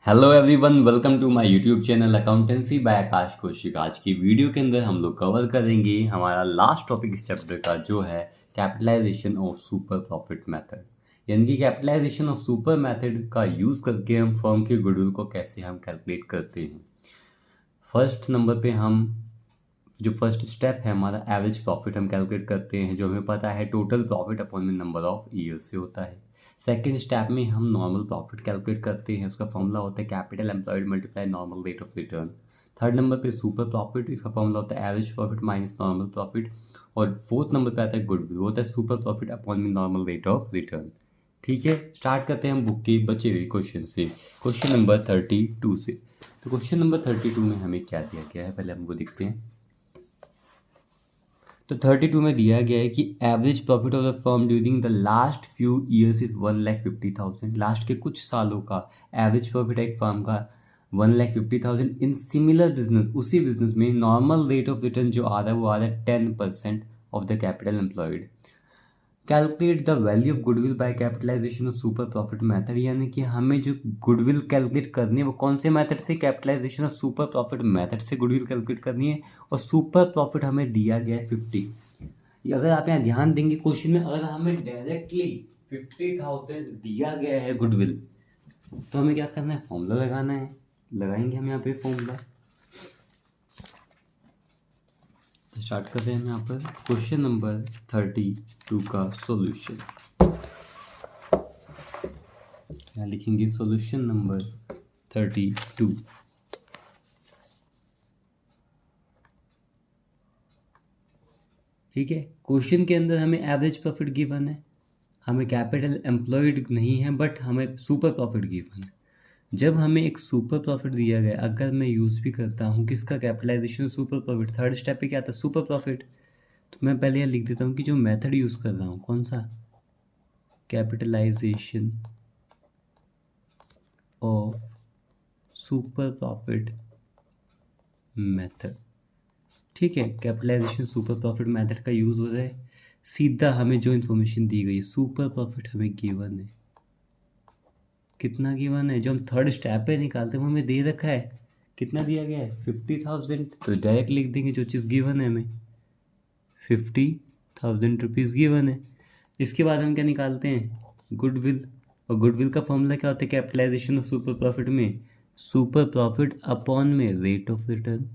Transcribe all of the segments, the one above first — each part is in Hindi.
Hello everyone, welcome to my YouTube channel accountancy by Akash Kaushik. आज की वीडियो के अंदर हम लोग कवर करेंगे हमारा लास्ट टॉपिक इस चैप्टर का, जो है capitalization of super profit method. यानी कि कैपिटलाइजेशन ऑफ सुपर मेथड का यूज़ करके हम फर्म के गुडविल को कैसे हम कैलकुलेट करते हैं। फर्स्ट नंबर पे हम जो फर्स्ट स्टेप है हमारा एवरेज प्रॉफिट हम कैलकुलेट करते हैं, जो हमें पता है टोटल प्रॉफिट अपॉन में नंबर ऑफ ईयर्स से होता है। सेकंड स्टेप में हम नॉर्मल प्रॉफिट कैलकुलेट करते हैं, उसका फॉर्मूला होता है capital employed multiply normal rate of return. Third number पे सुपर प्रॉफिट, इसका फॉर्मूला होता है average profit minus normal profit. और फोर्थ नंबर पे आता है गुडविल, होता है सुपर प्रॉफिट अपॉन में नॉर्मल रेट ऑफ रिटर्न। ठीक है, स्टार्ट करते हैं हम बुक के बचे हुए क्वेश्चन से, क्वेश्चन नंबर 32 से। तो क्वेश्चन नंबर 32 में हमें क्या दिया गया है, पहले हम वो देखते हैं। तो 32 में दिया गया है कि average profit of the firm during the last few years is 1,50,000। Last के कुछ सालों का एवरेज प्रॉफिट है एक फर्म का 1,50,000 इन सिमिलर बिजनेस। उसी बिजनेस में नॉर्मल रेट ऑफ रिटर्न जो आ रहा है वो आ रहा है 10% of the capital employed. Calculate the value of goodwill by capitalization of super profit method. यानी कि हमें जो गुडविल कैलकुलेट करनी है वो कौन से मेथड से, capitalisation of super profit method से गुडविल कैलकुलेट करनी है। और सुपर प्रॉफिट हमें दिया गया है 50। अगर आप यहाँ ध्यान देंगे क्वेश्चन में, अगर हमें डायरेक्टली 50,000 दिया गया है गुडविल, तो हमें क्या करना है, फॉर्मूला लगाना है। लगाएंगे हम यहाँ पे फॉर्मूला। स्टार्ट करते हैं हम यहाँ पर क्वेश्चन नंबर 32 का सॉल्यूशन। यहाँ लिखेंगे सॉल्यूशन नंबर 32। ठीक है, क्वेश्चन के अंदर हमें एवरेज प्रॉफिट गिवन है, हमें कैपिटल एम्प्लॉयड नहीं है, बट हमें सुपर प्रॉफिट गिवन है। जब हमें एक सुपर प्रॉफिट दिया गया, अगर मैं यूज़ भी करता हूँ किसका, capitalization super profit, third step पे क्या आता है, सुपर प्रॉफिट। तो मैं पहले यहाँ लिख देता हूँ कि जो मेथड यूज़ कर रहा हूँ कौन सा, capitalization of super profit method. ठीक है, कैपिटलाइजेशन सुपर प्रॉफिट मेथड का यूज़ हो रहा है। सीधा हमें जो इन्फॉर्मेशन दी गई है, सुपर प्रॉफिट हमें गिवन है, कितना गिवन है, जो हम थर्ड स्टेप पे निकालते हैं वो हमें दे रखा है, कितना दिया गया है 50,000। तो डायरेक्ट लिख देंगे जो चीज़ गिवन है हमें, 50,000 रुपीज़ गिवन है। इसके बाद हम क्या निकालते हैं, गुडविल। और गुडविल का फॉर्मूला क्या होता है, कैपिटलाइजेशन ऑफ सुपर प्रॉफिट में सुपर प्रॉफिट अपॉन में रेट ऑफ रिटर्न।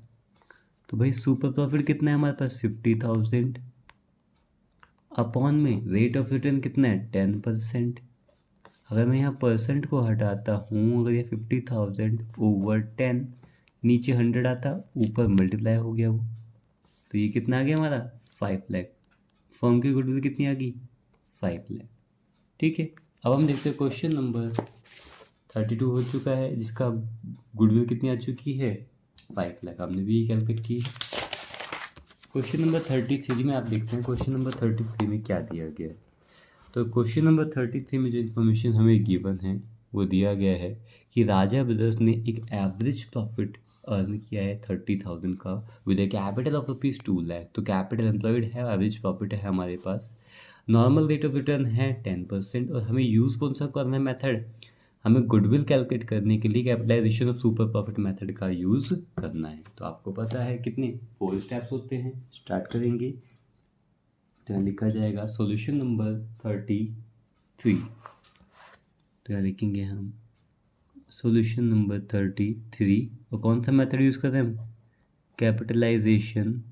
तो भाई सुपर प्रॉफिट कितना है हमारे पास, 50,000 अपॉन में रेट ऑफ रिटर्न कितना है, 10%। अगर मैं यहाँ परसेंट को हटाता हूँ, अगर ये 50,000 ओवर 10, नीचे 100 आता, ऊपर मल्टीप्लाई हो गया वो, तो ये कितना आ गया हमारा 5 लाख। फर्म की गुडविल कितनी आ गई, 5 लाख। ठीक है, अब हम देखते हैं क्वेश्चन नंबर 32 हो चुका है, जिसका गुडविल कितनी आ चुकी है, 5 लाख। हमने भी कैलकुलेट की है। क्वेश्चन नंबर 33 में आप देखते हैं क्वेश्चन नंबर 33 में क्या दिया गया है। तो क्वेश्चन नंबर 33 में जो इन्फॉर्मेशन हमें गिवन है वो दिया गया है कि राजा ब्रदर्स ने एक एवरेज प्रॉफिट अर्न किया है 30,000 का with A capital of ₹2 lakh. तो कैपिटल एम्प्लॉयड है, एवरेज प्रॉफिट है हमारे पास, नॉर्मल रेट ऑफ रिटर्न है 10%। और हमें यूज़ कौन सा करना है मेथड, हमें गुडविल कैलकुलेट करने के लिए capitalization of super profit method का यूज़ करना है। तो आपको पता है कितने 4 स्टेप्स होते हैं। स्टार्ट करेंगे तो यहाँ लिखा जाएगा सॉल्यूशन नंबर 33। तो यहाँ लिखेंगे हम सॉल्यूशन नंबर 33। और कौन सा मेथड यूज़ कर रहे हैं हम, capitalization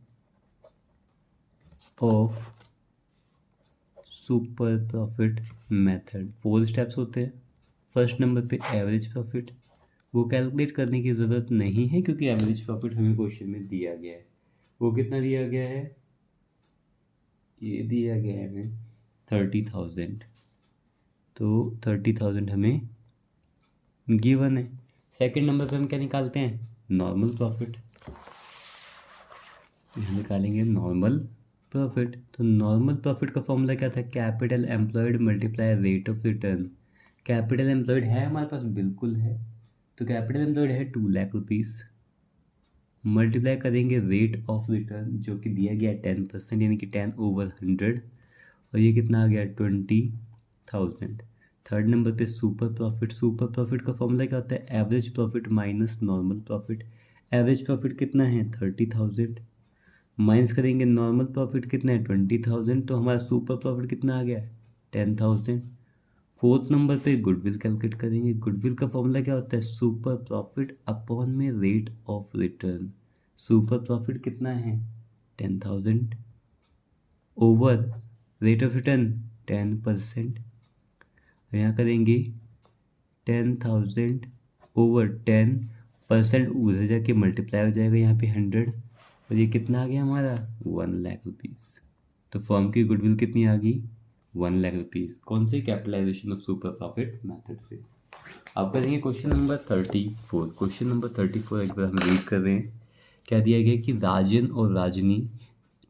of super profit method. 4 steps होते हैं। फर्स्ट नंबर पे एवरेज प्रॉफिट, वो कैलकुलेट करने की ज़रूरत नहीं है क्योंकि एवरेज प्रॉफिट हमें क्वेश्चन में दिया गया है। वो कितना दिया गया है, ये दिया गया है हमें 30,000। तो 30,000 हमें गिवन है। सेकंड नंबर पे हम क्या निकालते हैं, नॉर्मल प्रॉफिट। यहाँ निकालेंगे नॉर्मल प्रॉफिट। तो नॉर्मल प्रॉफिट का फॉर्मूला क्या था, capital employed multiply rate of return. Capital employed है हमारे पास, बिल्कुल है। तो कैपिटल एम्प्लॉयड है 2 लाख रुपीज़, मल्टीप्लाई करेंगे रेट ऑफ रिटर्न जो कि दिया गया 10%, यानी कि 10/100। और ये कितना आ गया 20,000। थर्ड नंबर पे सुपर प्रॉफिट। सुपर प्रॉफिट का फॉर्मूला क्या होता है? Average profit minus normal profit. Average profit कितना है? 30,000 माइनस करेंगे नॉर्मल प्रॉफिट कितना है? 20,000, तो हमारा सुपर प्रॉफिट कितना आ गया? 10,000। फोर्थ नंबर पे गुडविल कैलकुलेट करेंगे। गुडविल का फॉर्मूला क्या होता है? सुपर प्रॉफिट अपॉन में rate of return. Super profit कितना है? 10,000 ओवर रेट ऑफ रिटर्न 10%। यहाँ करेंगे 10,000 ओवर 10%, उधर जाके मल्टीप्लाई हो जाएगा यहाँ पे 100, और ये कितना आ गया हमारा? 1,00,000 रुपीज़। तो फर्म की गुडविल कितनी आ गई? 1,00,000 रुपीज़। कौन से? Capitalisation of super profit method से। आप करेंगे क्वेश्चन नंबर 34। क्वेश्चन नंबर 34 एक बार हम रीड कर रहे हैं। क्या दिया गया कि राजन और राजनी,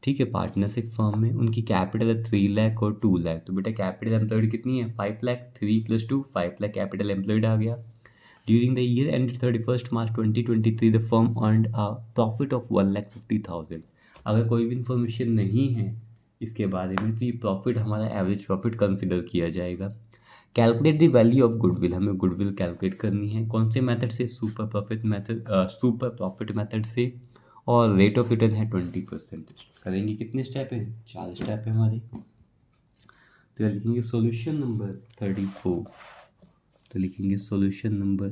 ठीक है, पार्टनर्स एक फर्म में, उनकी कैपिटल है 3,00,000 और 2,00,000। तो बेटा कैपिटल एम्प्लॉयड कितनी है? 5,00,000। 3 + 2 5,00,000 कैपिटल एम्प्लॉयड आ गया। During the year ended 31 March 2023 the firm earned a profit of 1,50,000। अगर कोई भी इंफॉर्मेशन नहीं है इसके बारे में तो ये प्रॉफिट हमारा एवरेज प्रॉफिट कंसिडर किया जाएगा। Calculate the value of goodwill. हमें गुडविल कैलकुलेट करनी है। कौन से मेथड से? सुपर प्रॉफिट मेथड से। और रेट ऑफ रिटर्न है 20%। करेंगे कितने स्टेप है? 4 स्टेप है हमारे। तो लिखेंगे सॉल्यूशन नंबर 34। तो लिखेंगे सॉल्यूशन नंबर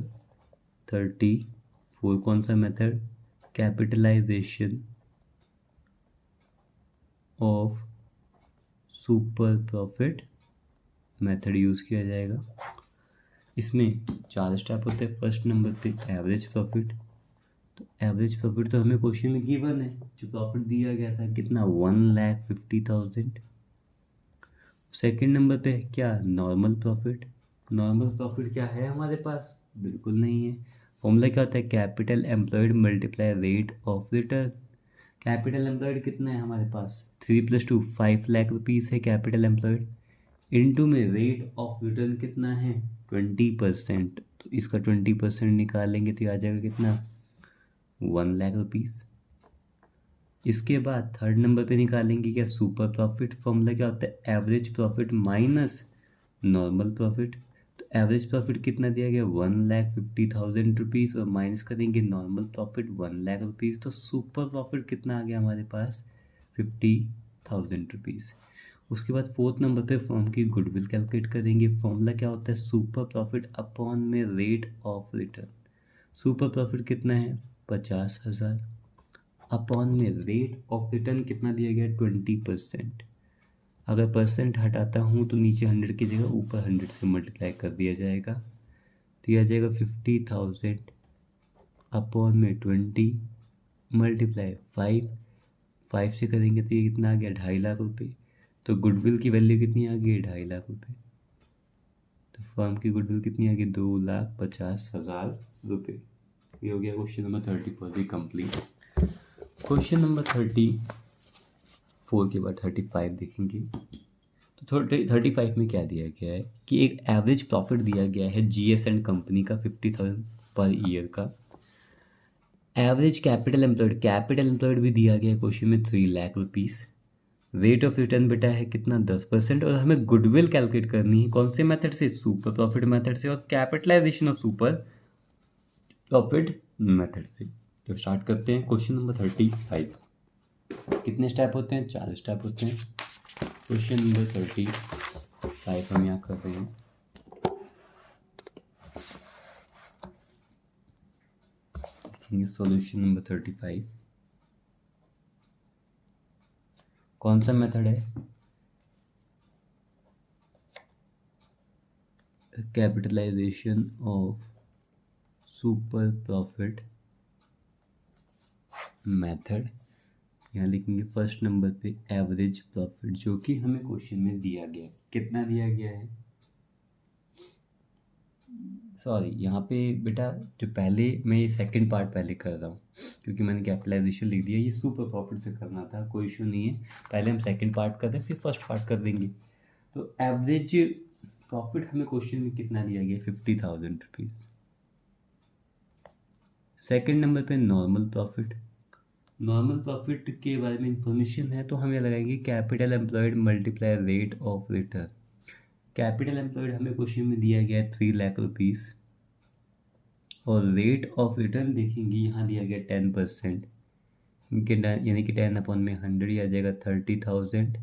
34। कौन सा method? Capitalisation of super profit method use किया जाएगा। इसमें 4 स्टेप होते हैं। फर्स्ट नंबर पे एवरेज प्रॉफिट। तो एवरेज प्रॉफिट तो हमें क्वेश्चन में गिवन है, जो प्रॉफिट दिया गया था कितना? 1,50,000। सेकंड नंबर पे क्या? Normal profit. नॉर्मल प्रॉफिट क्या है हमारे पास? बिल्कुल नहीं है। फॉर्मूला क्या होता है? Capital employed multiply rate of return. Capital employed कितना है हमारे पास? 3 + 2 5,00,000 रुपीज़ है कैपिटल एम्प्लॉयड। इनटू में रेट ऑफ रिटर्न कितना है? 20%। तो इसका 20% निकालेंगे तो आ जाएगा कितना? 1,00,000 रुपीज़। इसके बाद थर्ड नंबर पे निकालेंगे क्या? Super profit. फॉर्मूला क्या होता है? Average profit minus normal profit. तो एवरेज प्रॉफिट कितना दिया गया? 1,50,000 रुपीज़, और माइनस करेंगे नॉर्मल प्रॉफिट 1,00,000 रुपीज़। तो सुपर प्रॉफिट कितना आ गया हमारे पास? 50,000 रुपीज़। उसके बाद फोर्थ नंबर पे फर्म की गुडविल कैलकुलेट करेंगे। फॉर्मूला क्या होता है? सुपर प्रॉफिट अपॉन में rate of return. Super profit कितना है? 50,000 अपॉन में रेट ऑफ रिटर्न कितना दिया गया? 20%। अगर परसेंट हटाता हूँ तो नीचे 100 की जगह ऊपर 100 से मल्टीप्लाई कर दिया जाएगा, तो यह आ जाएगा 50,000 अपॉन में 20 मल्टीप्लाई 5 से करेंगे तो ये कितना आ गया? 2.5 लाख रुपये। तो गुडविल की वैल्यू कितनी आ गई? 2.5 लाख रुपये। तो फर्म की गुडविल कितनी आ गई? 2,50,000 रुपये। ये हो गया क्वेश्चन नंबर 34 भी कंप्लीट। क्वेश्चन नंबर 34 के बाद 35 देखेंगे। तो 35 में क्या दिया गया है कि एक एवरेज प्रॉफिट दिया गया है GS एंड कंपनी का 50,000 पर ईयर का। एवरेज कैपिटल एम्प्लॉयड भी दिया गया है क्वेश्चन में 3,00,000 रुपीज़। रेट ऑफ रिटर्न बेटा है कितना? 10%। और हमें गुडविल कैलकुलेट करनी है कौन से मेथड से? सुपर प्रॉफिट मेथड से, और capitalization of super profit method से। तो स्टार्ट करते हैं क्वेश्चन नंबर 35। कितने स्टेप होते हैं? 4 स्टेप होते हैं। क्वेश्चन नंबर 35 हम यहाँ कर रहे हैं। Solution number 35। कौन सा मेथड है? Capitalization of super profit method. यहाँ लिखेंगे फर्स्ट नंबर पे एवरेज प्रॉफिट, जो कि हमें क्वेश्चन में दिया गया। कितना दिया गया है? सॉरी, यहाँ पे बेटा जो पहले मैं ये सेकंड पार्ट पहले कर रहा हूँ, क्योंकि मैंने कैपिटलाइजेशन लिख दिया। ये सुपर प्रॉफिट से करना था, कोई इशू नहीं है। पहले हम सेकंड पार्ट कर रहे हैं, फिर फर्स्ट पार्ट कर देंगे। तो एवरेज प्रॉफिट हमें क्वेश्चन में कितना दिया गया? 50,000 रुपीज़। सेकंड नंबर पे नॉर्मल प्रॉफिट। नॉर्मल प्रॉफिट के बारे में इंफॉर्मेशन है तो हम ये लगाएंगे capital employed multiply rate of return. Capital employed हमें क्वेश्चन में दिया गया है 3 लाख रुपीज़, और रेट ऑफ रिटर्न देखेंगे यहाँ दिया गया 10%, इनके यानी कि 10 अपॉन में 100 ही आ जाएगा 30,000।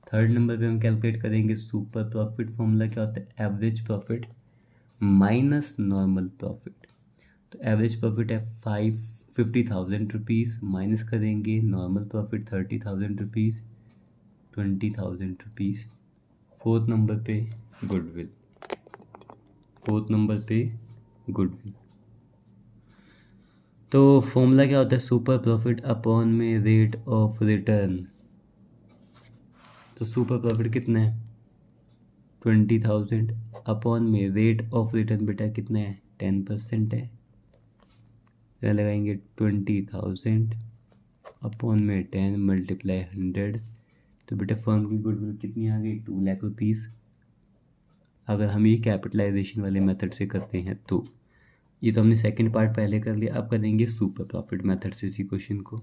थर्ड नंबर पे हम कैलकुलेट करेंगे सुपर प्रॉफिट। फॉर्मूला क्या होता है, average profit minus normal profit. तो एवरेज प्रॉफिट है 50,000 रुपीज़, माइनस करेंगे normal profit 30,000 rupees, 20,000 rupees. Fourth number पे गुडविल, फोर्थ नंबर पे गुडविल। तो फॉर्मूला क्या होता है, सुपर प्रॉफिट अपॉन में रेट ऑफ रिटर्न। तो सुपर प्रॉफिट कितना है 20,000 अपॉन में रेट ऑफ रिटर्न बेटा कितना है 10% है, क्या लगाएंगे 20,000 अपॉन में 10 मल्टीप्लाई 100। तो बेटा फर्म की गुडविल कितनी आ गई 2 लाख रुपीज़, अगर हम ये कैपिटलाइजेशन वाले मेथड से करते हैं तो। ये तो हमने सेकंड पार्ट पहले कर लिया, अब करेंगे सुपर प्रॉफिट मेथड से इसी क्वेश्चन को।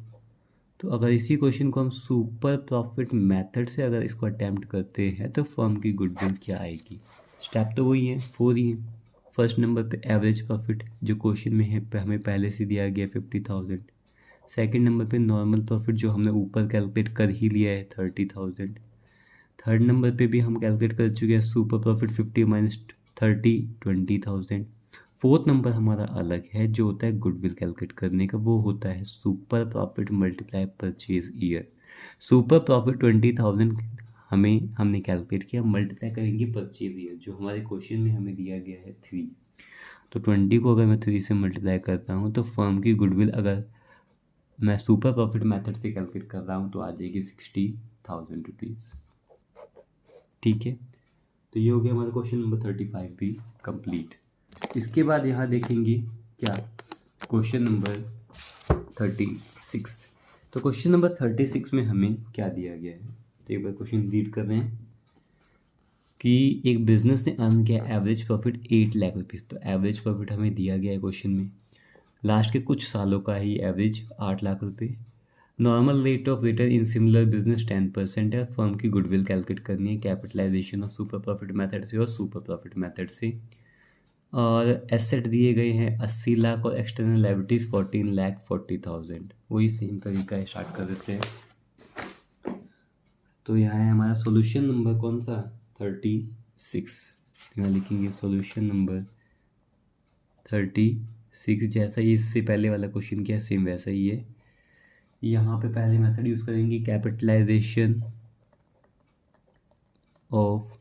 तो अगर इसी क्वेश्चन को हम सुपर प्रॉफिट मेथड से अगर इसको अटैम्प्ट करते हैं तो फर्म की गुडविल क्या आएगी। स्टेप तो वही है, 4 ही है। फर्स्ट नंबर पे एवरेज प्रॉफिट जो क्वेश्चन में है हमें पहले से दिया गया 50,000। सेकंड नंबर पे नॉर्मल प्रॉफिट जो हमने ऊपर कैलकुलेट कर ही लिया है 30,000। थर्ड नंबर पे भी हम कैलकुलेट कर चुके हैं super profit 50 minus 30 20,000। Fourth number हमारा अलग है जो होता है गुडविल कैलकुलेट करने का, वो होता है super profit multiply purchase year. Super profit 20,000 हमने कैलकुलेट किया, मल्टीप्लाई करेंगे परचेज ईयर जो हमारे क्वेश्चन में हमें दिया गया है 3। तो 20 को अगर मैं 3 से मल्टीप्लाई करता हूँ तो फर्म की गुडविल अगर मैं सुपर प्रॉफिट मेथड से कैलकुलेट कर रहा हूँ तो आ जाएगी 60,000 रुपीज़। ठीक है, तो ये हो गया हमारा क्वेश्चन नंबर 35 भी कंप्लीट। इसके बाद यहाँ देखेंगे क्या, क्वेश्चन नंबर 36। तो क्वेश्चन नंबर 36 में हमें क्या दिया गया है, तो एक बार क्वेश्चन रीड कर रहे हैं कि एक बिजनेस ने अर्न किया एवरेज प्रॉफिट 8 लाख रुपीज़। तो एवरेज प्रॉफिट हमें दिया गया है क्वेश्चन में, लास्ट के कुछ सालों का ही एवरेज 8 लाख रुपये। Normal rate of return in similar business 10% है। फर्म की गुडविल कैलकुलेट करनी है capitalization of super profit method से और सुपर प्रॉफिट मेथड से। और एसेट दिए गए हैं 80 लाख और एक्सटर्नल लायबिलिटीज 14,40,000। वही सेम तरीका है, स्टार्ट कर देते हैं। तो यहाँ है हमारा सॉल्यूशन नंबर कौन सा 36, यहाँ लिखेंगे सॉल्यूशन नंबर 36। जैसा ही इससे पहले वाला क्वेश्चन किया सेम वैसा ही है। यहाँ पे पहले मेथड यूज़ करेंगे capitalization of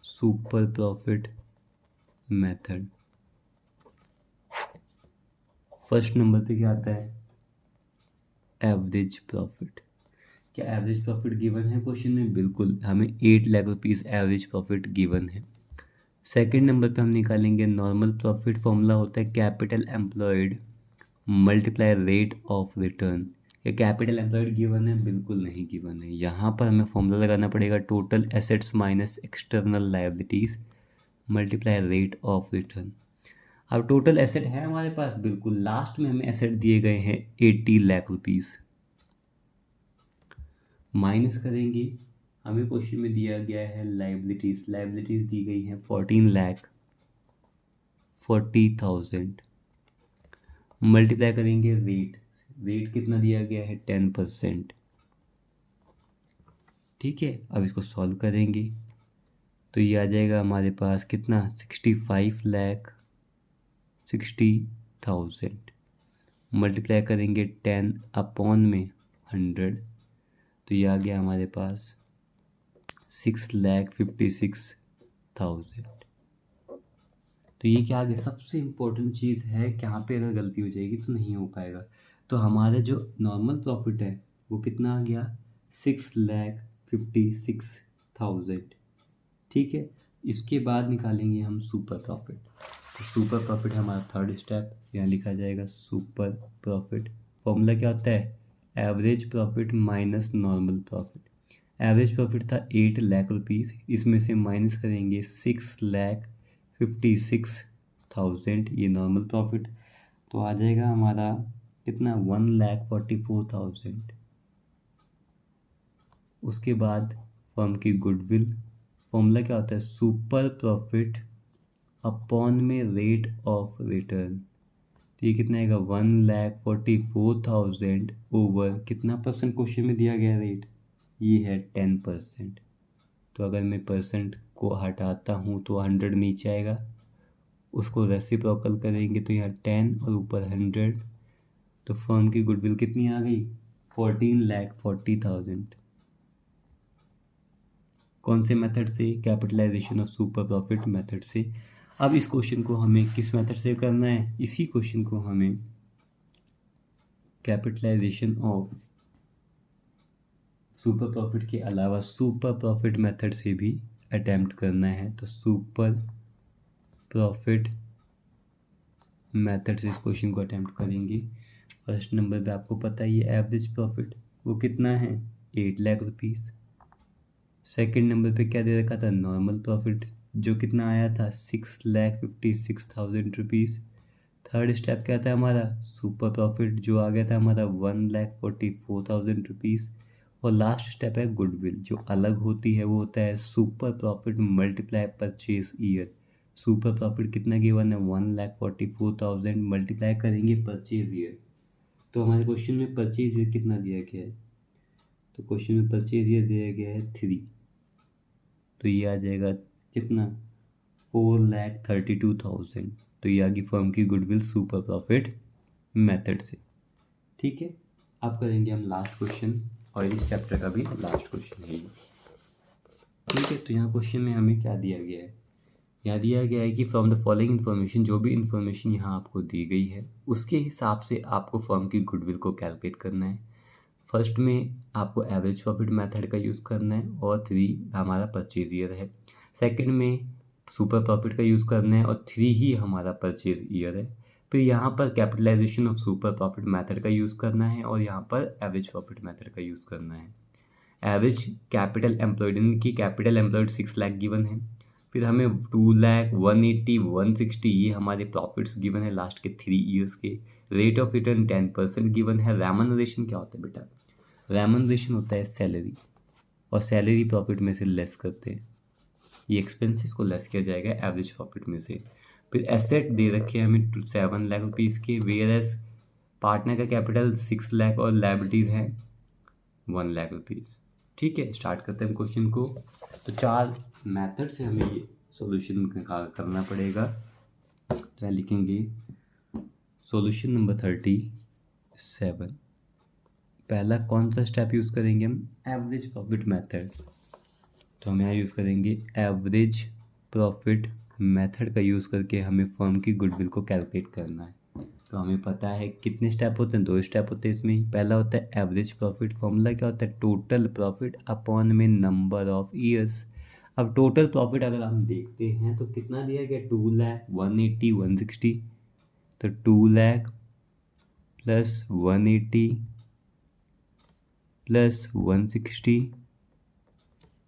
super profit method. First number पे क्या आता है एवरेज प्रॉफिट। क्या एवरेज प्रॉफिट गिवन है क्वेश्चन में, बिल्कुल हमें 8 lakh rupees average profit given है। सेकंड नंबर पे हम निकालेंगे नॉर्मल प्रॉफिट। फॉर्मूला होता है capital employed multiply rate of return. क्या कैपिटल एम्प्लॉयड गिवन है, बिल्कुल नहीं गिवन है। यहाँ पर हमें फॉर्मूला लगाना पड़ेगा total assets minus external liabilities multiply rate of return. अब टोटल एसेट है हमारे पास, बिल्कुल लास्ट में हमें एसेट दिए गए हैं 80 लाख रुपीज़, माइनस करेंगे हमें क्वेश्चन में दिया गया है लायबिलिटीज। लायबिलिटीज दी गई हैं 14,40,000, मल्टीप्लाई करेंगे रेट। रेट कितना दिया गया है 10%। ठीक है, अब इसको सॉल्व करेंगे तो ये आ जाएगा हमारे पास कितना 65,60,000, मल्टीप्लाई करेंगे 10 अपॉन में 100 तो ये आ गया हमारे पास 6,56,000। तो ये क्या आ गया, सबसे इम्पोर्टेंट चीज़ है कि यहाँ पे अगर गलती हो जाएगी तो नहीं हो पाएगा। तो हमारा जो नॉर्मल प्रॉफिट है वो कितना आ गया 6,56,000। ठीक है, इसके बाद निकालेंगे हम सुपर प्रॉफिट। तो सुपर प्रॉफिट है हमारा थर्ड स्टेप, यहाँ लिखा जाएगा सुपर प्रॉफिट। फॉर्मूला क्या होता है average profit minus normal profit. Average profit था 8 लाख रुपीज़, इसमें से माइनस करेंगे 6,56,000 ये नॉर्मल प्रॉफिट, तो आ जाएगा हमारा कितना 1,44,000। उसके बाद फर्म की गुडविल, फॉर्मूला क्या होता है, सुपर प्रॉफिट अपॉन में रेट ऑफ रिटर्न। तो ये कितना आएगा, 1,44,000 ओवर कितना परसेंट क्वेश्चन में दिया गया रेट, ये है 10%। तो अगर मैं परसेंट को हटाता हूँ तो 100 नीचे आएगा, उसको रेसिप्रोकल करेंगे तो यहाँ 10 और ऊपर 100, तो फर्म की गुडविल कितनी आ गई, 14,40,000। कौन से मेथड से, capitalisation of super profit method से। अब इस क्वेश्चन को हमें किस मेथड से करना है, इसी क्वेश्चन को हमें कैपिटलाइजेशन ऑफ सुपर प्रॉफिट के अलावा सुपर प्रॉफिट मेथड से भी अटेम्प्ट करना है। तो सुपर प्रॉफिट मेथड से इस क्वेश्चन को अटेम्प्ट करेंगे। फर्स्ट नंबर पे आपको पता ही है एवरेज प्रॉफिट वो कितना है, 8 लाख रुपीस। सेकंड नंबर पे क्या दे रखा था, नॉर्मल प्रॉफिट जो कितना आया था, 6,56,000 रुपीज़। थर्ड स्टेप क्या था हमारा, सुपर प्रॉफिट जो आ गया था हमारा 1,44,000 रुपीज़। और लास्ट स्टेप है गुडविल, जो अलग होती है वो होता है super profit multiply purchase year. Super profit कितना गिवन है, 1,44,000 मल्टीप्लाई करेंगे परचेज ईयर। तो हमारे क्वेश्चन में परचेज ईयर कितना दिया गया है, तो क्वेश्चन में परचेज ईयर दिया गया है 3। तो ये आ जाएगा कितना, 4,32,000। तो ये आ गई फर्म की गुडविल सुपर प्रॉफिट मेथड से। ठीक है, अब करेंगे हम लास्ट क्वेश्चन, और इस चैप्टर का भी लास्ट क्वेश्चन है ये। ठीक है, तो यहाँ क्वेश्चन में हमें क्या दिया गया है, यहाँ दिया गया है कि फ्रॉम द फॉलोइंग इन्फॉर्मेशन, जो भी इन्फॉर्मेशन यहाँ आपको दी गई है उसके हिसाब से आपको फर्म की गुडविल को कैलकुलेट करना है। फर्स्ट में आपको एवरेज प्रॉफिट मेथड का यूज़ करना है और 3 हमारा परचेज ईयर है। सेकंड में सुपर प्रॉफिट का यूज़ करना है और 3 ही हमारा परचेज ईयर है। फिर यहाँ पर capitalization of super profit method का यूज़ करना है और यहाँ पर एवरेज प्रॉफिट मेथड का यूज़ करना है। एवरेज कैपिटल एम्प्लॉयड, इनकी कैपिटल एम्प्लॉयड 6 लाख गिवन है। फिर हमें 2 लाख 180 160 ये हमारे प्रॉफिट्स गिवन है लास्ट के 3 ईयर्स के। रेट ऑफ रिटर्न 10% गिवन है। रेमनरेशन क्या होता है बेटा, रेमनरेशन होता है सैलरी, और सैलरी प्रॉफिट में से लेस करते हैं, ये एक्सपेंसेस को लेस किया जाएगा एवरेज प्रॉफिट में से। फिर एसेट दे रखे हैं हमें 7 लाख रुपीज़ के, वेयर एज पार्टनर का कैपिटल 6 लाख और लाइबिलिटीज़ हैं 1 लाख रुपीज़। ठीक है, स्टार्ट करते हैं क्वेश्चन को। तो 4 मेथड से हमें ये सॉल्यूशन करना पड़ेगा। तो लिखेंगे सॉल्यूशन नंबर 37। पहला कौन सा स्टेप यूज़ करेंगे हम, एवरेज प्रॉफिट मेथड। तो हम यहाँ यूज़ करेंगे एवरेज प्रॉफिट मेथड का यूज़ करके हमें फर्म की गुडविल को कैलकुलेट करना है। तो हमें पता है कितने स्टेप होते हैं, 2 स्टेप होते हैं इसमें। पहला होता है एवरेज प्रॉफिट, फॉर्मूला क्या होता है, टोटल प्रॉफिट अपॉन में नंबर ऑफ ईयर्स। अब टोटल प्रॉफिट अगर हम देखते हैं तो कितना दिया गया, 2 लाख 180 160। तो 2 लाख प्लस 180 प्लस 160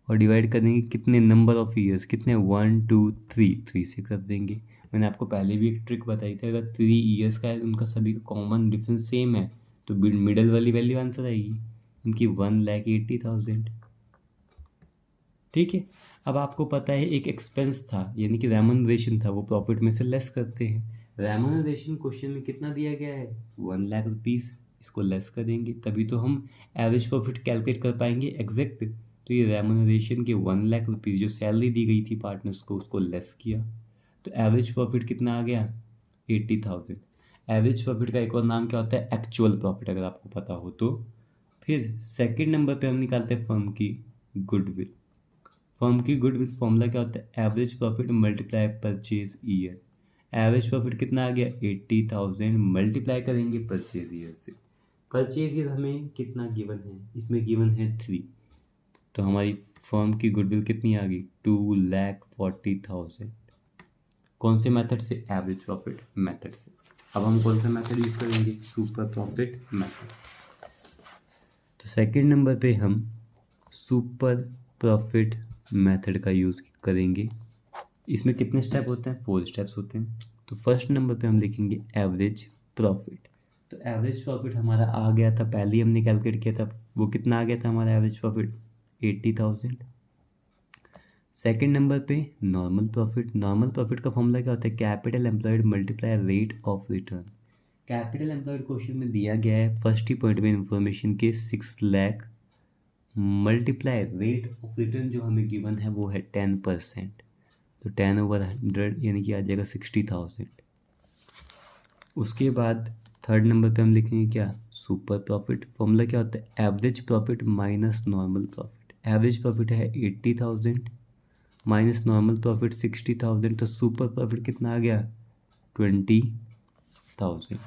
और डिवाइड कर देंगे कितने नंबर ऑफ ईयर्स, कितने 1 2 3 से कर देंगे। मैंने आपको पहले भी एक ट्रिक बताई थी, अगर 3 ईयर्स का है तो उनका सभी का कॉमन डिफरेंस सेम है तो मिडल वाली वैल्यू आंसर आएगी, इनकी 1,80,000। ठीक है, अब आपको पता है एक एक्सपेंस था यानी कि रेमनरेशन था, वो प्रॉफिट में से लेस करते हैं। रेमनरेशन क्वेश्चन में कितना दिया गया है, 1 लाख रुपीज़, इसको लेस करेंगे तभी तो हम एवरेज प्रॉफिट कैलकुलेट कर पाएंगे एग्जैक्ट। तो ये रेमनरेशन के 1 लाख रुपीज़ जो सैलरी दी गई थी पार्टनर्स को उसको लेस किया, तो एवरेज प्रॉफिट कितना आ गया, 80,000। एवरेज प्रॉफिट का एक और नाम क्या होता है, एक्चुअल प्रॉफिट, अगर आपको पता हो तो। फिर सेकंड नंबर पे हम निकालते हैं फर्म की गुडविल। फर्म की गुडविल फॉर्मूला क्या होता है, average profit multiply purchase year. Average profit कितना आ गया, 80,000 मल्टीप्लाई करेंगे परचेज ईयर से। परचेज ईयर हमें कितना गिवन है, इसमें गिवन है 3, तो हमारी फर्म की गुडविल कितनी आ गई, 2,40,000। कौन से मेथड से, एवरेज प्रॉफिट मेथड से। अब हम कौन सा मेथड यूज करेंगे, सुपर प्रॉफिट मेथड। तो सेकंड नंबर पे हम सुपर प्रॉफिट मेथड का यूज़ करेंगे। इसमें कितने स्टेप होते हैं, 4 स्टेप्स होते हैं। तो फर्स्ट नंबर पे हम लिखेंगे एवरेज प्रॉफिट। तो एवरेज प्रॉफिट हमारा आ गया था, पहले ही हमने कैलकुलेट किया था, वो कितना आ गया था हमारा एवरेज प्रॉफिट, 80,000। सेकंड नंबर पे नॉर्मल प्रॉफिट। नॉर्मल प्रॉफिट का फॉर्मूला क्या होता है? Capital employed multiply rate of return. Capital employed question में दिया गया है फर्स्ट ही पॉइंट में इंफॉर्मेशन के 6 lakh multiply rate of return जो हमें गिवन है वो है 10%, तो 10/100 यानी कि आ जाएगा 60,000। उसके बाद थर्ड नंबर पे हम लिखेंगे क्या? Super profit. फॉर्मूला क्या होता है? Average profit minus normal profit. Average profit है 80,000 माइनस नॉर्मल प्रॉफिट 60,000, तो सुपर प्रॉफिट कितना आ गया? 20,000।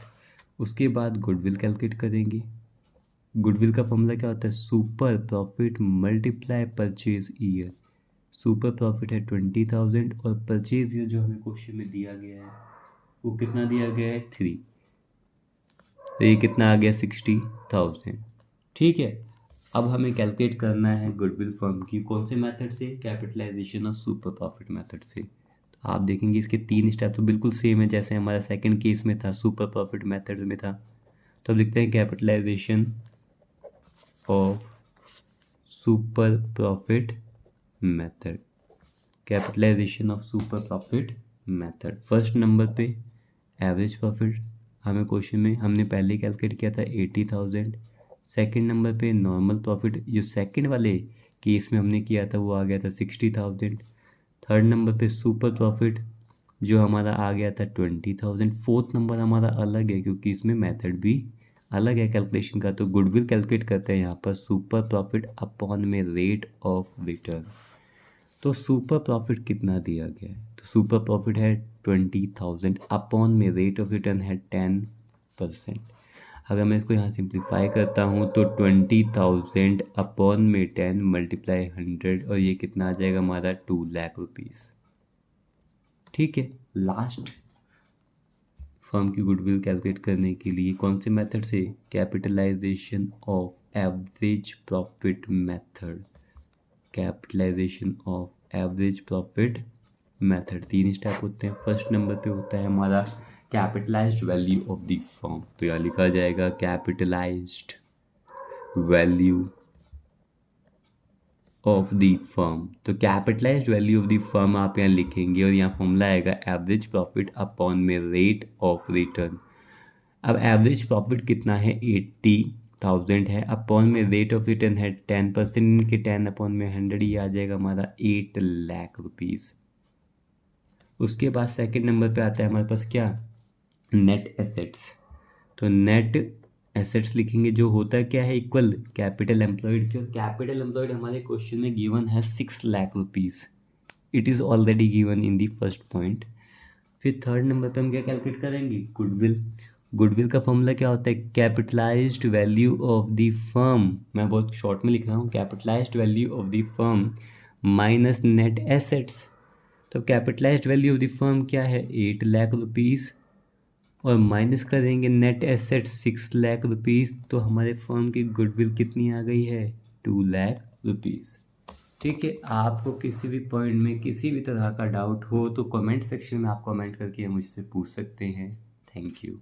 उसके बाद गुडविल कैलकुलेट करेंगे। गुडविल का फॉर्मूला क्या होता है? Super profit multiply purchase year. Super profit है 20,000 और परचेज ईयर जो हमें क्वेश्चन में दिया गया है वो कितना दिया गया है? 3, तो ये कितना आ गया? 60,000। ठीक है, अब हमें कैलकुलेट करना है गुडविल फर्म की। कौन से मेथड से? कैपिटलाइजेशन और सुपर प्रॉफिट मेथड से। तो आप देखेंगे इसके 3 स्टेप तो बिल्कुल सेम है जैसे हमारा सेकंड केस में था, सुपर प्रॉफिट मेथड में था। तो अब लिखते हैं capitalization of super profit method. Capitalisation of super profit method. First number पे एवरेज प्रॉफिट हमें क्वेश्चन में हमने पहले कैलकुलेट किया था 80,000। सेकंड नंबर पे नॉर्मल प्रॉफिट जो सेकंड वाले केस में हमने किया था वो आ गया था 60,000। थर्ड नंबर पे सुपर प्रॉफिट जो हमारा आ गया था 20,000। फोर्थ नंबर हमारा अलग है क्योंकि इसमें मेथड भी अलग है कैलकुलेशन का। तो गुडविल कैलकुलेट करते हैं यहाँ पर सुपर प्रॉफिट अपॉन में रेट ऑफ रिटर्न। तो सुपर प्रॉफिट कितना दिया गया है? तो सुपर प्रॉफिट है 20,000 अपॉन में रेट ऑफ रिटर्न है 10%। अगर मैं इसको यहाँ सिंप्लीफाई करता हूँ तो 20,000 अपॉन में 10 मल्टीप्लाई 100 और ये कितना आ जाएगा हमारा? 2 लाख रुपीज़। ठीक है, लास्ट फर्म की गुडविल कैलकुलेट करने के लिए कौन से मेथड से? Capitalisation of average profit method. Capitalisation of average profit method. 3 step होते हैं। फर्स्ट नंबर पे होता है हमारा capitalised value of the firm, तो यहाँ लिखा जाएगा capitalised value of the firm. तो capitalised value of the firm आप यहाँ लिखेंगे और यहाँ फॉर्मूला आएगा एवरेज प्रॉफिट अपॉन में रेट ऑफ रिटर्न। अब एवरेज प्रॉफिट कितना है? 80,000 है, अपॉन में रेट ऑफ रिटर्न है 10%, के 10 अपॉन में 100 ही आ जाएगा हमारा 8 लाख रुपीज़। उसके बाद सेकंड नंबर पे आता है हमारे पास क्या? Net assets. तो नेट एसेट्स लिखेंगे जो होता है क्या है? इक्वल कैपिटल एम्प्लॉयड के। कैपिटल एम्प्लॉयड हमारे क्वेश्चन में गिवन है 6 lakh rupees. It is already given in the first point. फिर थर्ड नंबर पे हम क्या कैलकुलेट करेंगे? गुडविल। गुडविल का फॉर्मूला क्या होता है? Capitalised value of the firm. मैं बहुत शॉर्ट में लिख रहा हूँ, capitalised value of the firm minus net assets. तो capitalised value of the firm क्या है? 8 लाख रुपीज़ और माइनस करेंगे नेट एसेट्स 6 लाख रुपीज़, तो हमारे फर्म की गुडविल कितनी आ गई है? 2 लाख रुपीज़। ठीक है, आपको किसी भी पॉइंट में किसी भी तरह का डाउट हो तो कमेंट सेक्शन में आप कमेंट करके मुझसे पूछ सकते हैं। Thank you.